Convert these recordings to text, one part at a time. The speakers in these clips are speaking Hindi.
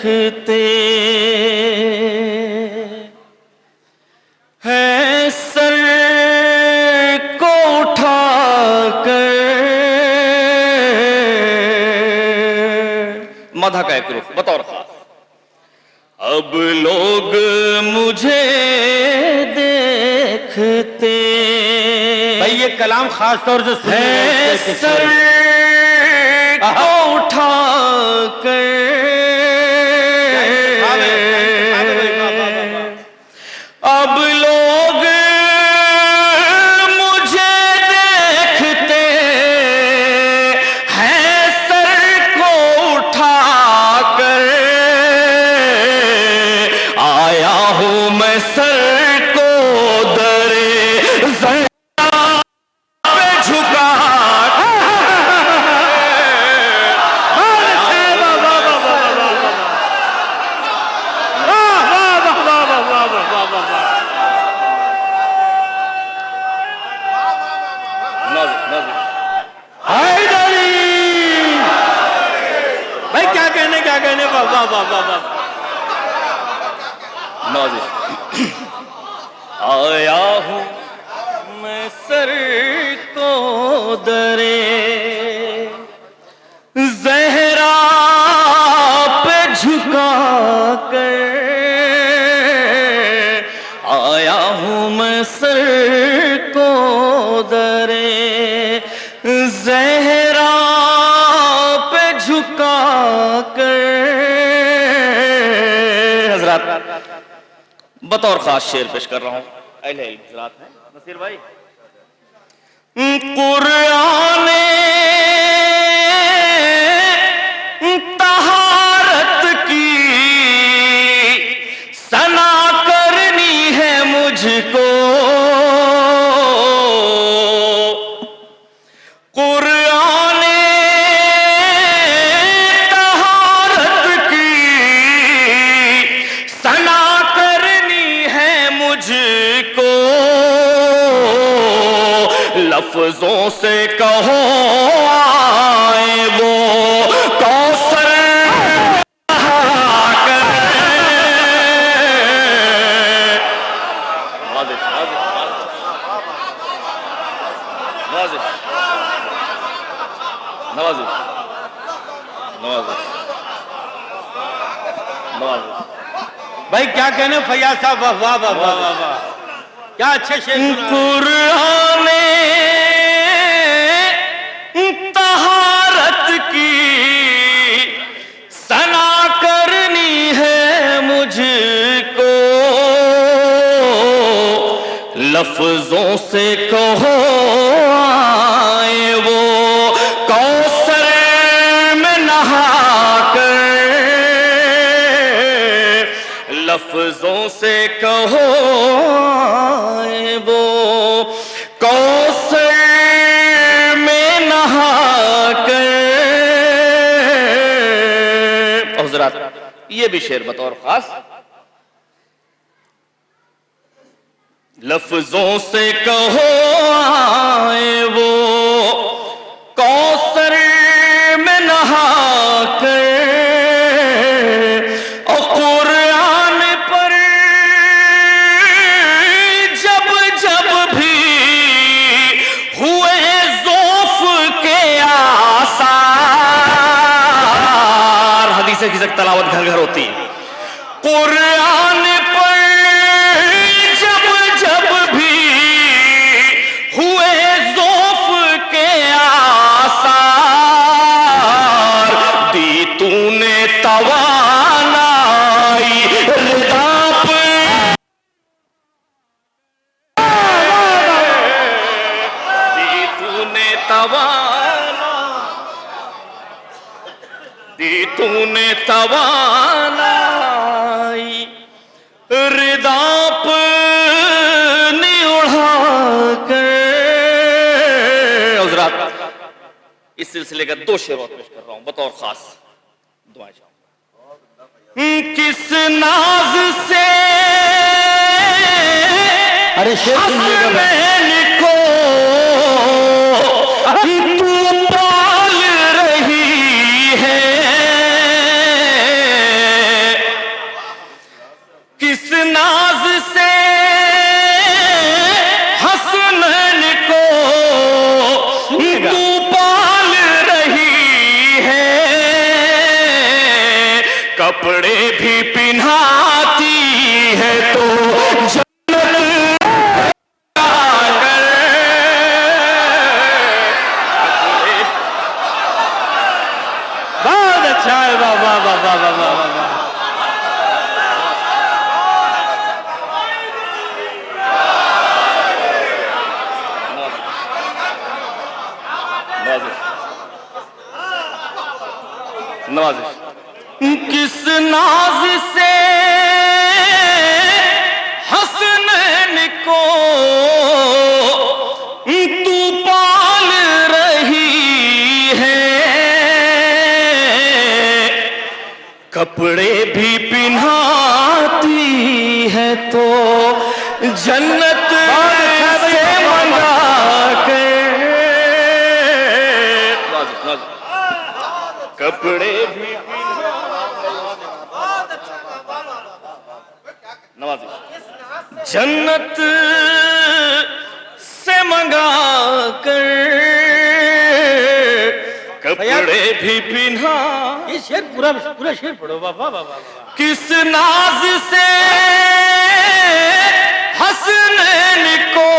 देखते हैं सर को उठाकर। मधा का एक रूप बतौर खास। अब लोग मुझे देखते, भाई ये कलाम खास तौर से है सर को उठाकर। अब लोग मुझे देखते हैं सर को उठाकर। आया हूं मैं सर को दरे ज़रा पे झुका। भाई क्या कहने वाह वाह वाह वाह वाह। आया हूं मैं सर को दरे ज़हरा पे झुका कर। आया हूं मैं सर को दरे ज़हरा पे झुका कर। हजरात बतौर खास शेर पेश कर रहा हूं। अहले हजरात हैं नसीर भाई। कुरान तहारत की सना करनी है मुझको। कुरान तहारत की सना करनी है मुझको। लफ्जों से कहो आए वो कौसर भाई क्या कहने फैयाज साहब वाह वाह वाह वाह वाह वाह। क्या अच्छे शेर कुरान तहारत की सना करनी है मुझको। लफ्जों से कहो आए वो कौसर में नहा कर। लफ्जों से कहो आए वो कौसर में नहा कर। हज़रात ये भी शेर बतौर खास। लफ्जों से कहो आए वो कौसर में नहा कर। और कुरान पर जब जब भी हुए ज़ौफ़ के आसार। हदीसें की तलावत घर घर होती है। कुरान पर जब जब भी हुए ज़ौफ़ के आसार। दी तूने तवानाई रिदा पे। दी तूने तवानाई रिदा अपनी उड़ा कर। हज़रात इस सिलसिले का दो शेर और पेश कर रहा हूं बतौर खास। दुआएं चाहूंगा। किस नाज से अरे शेर को तू पाल रही है। कपड़े भी पिन्हाती है तो जन्नत आकर। बहुत अच्छा है, वाह वाह वाह वाह वाह वाह वाह वाह। नवाजिश किस नाज से हसनैन को तू पाल रही है, कपड़े भी पिन्हाती है तो जन्नत से मंगा के। कपड़े भी जन्नत से मंगा कर, कपड़े भी पिन्हा। ये शेर पूरा पूरा शेर पढ़ो, वाह वाह वाह वाह। किस नाज से हसनैन को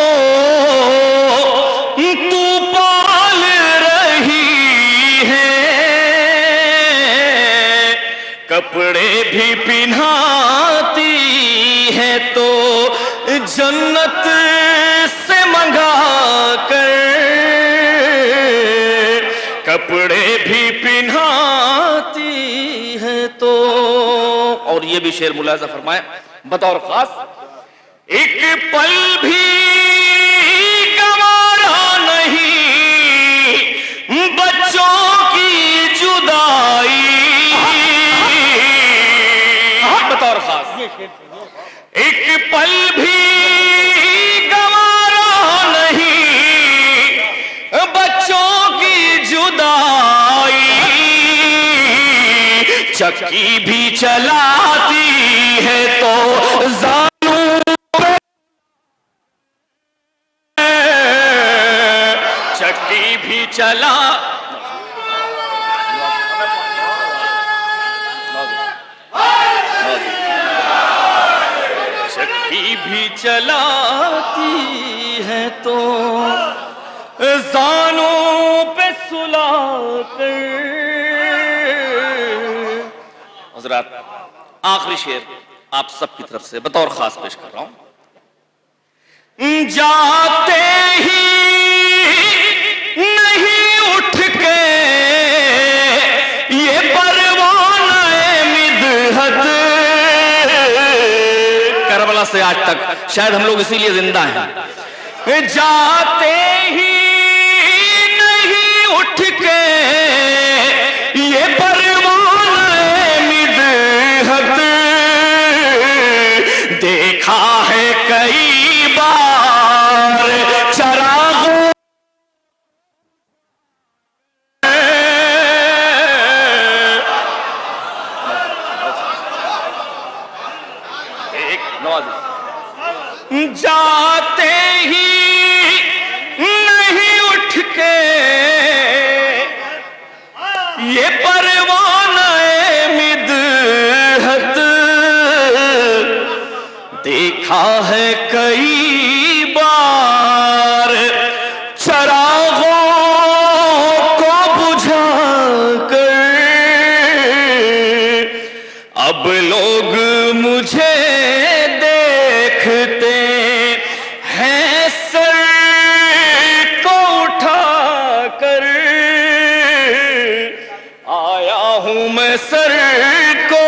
तू पाल रही है, कपड़े भी पिन्हाती है तो जन्नत से मंगा कर, कपड़े भी पिन्हाती है तो। और ये भी शेर मुलाजा फरमाए बतौर खास, एक पल भी गंवारा नहीं बच्चों की जुदाई, बतौर खास एक पल भी गंवारा नहीं बच्चों की जुदाई, चक्की भी चलाती है तो जानू चक्की भी चला। चक्की भी चलाती है तो जानों पे सुला कर। हज़रात आखिरी शेर आप सबकी तरफ से बतौर खास पेश कर रहा हूं। जाते ही नहीं उठ के ये परवाना मिदहत, करबला से आज तक शायद हम लोग इसीलिए जिंदा हैं। जाते ही नहीं उठ के ये परवाना मिदहत, देखा है कई बार चरागों जाते ही नहीं उठ के ये परवाना मिदहत, देखा है कई बार चरागों को बुझा कर, अब लोग मुझे देखते हैं सर को उठा कर, आया हूं मैं सर को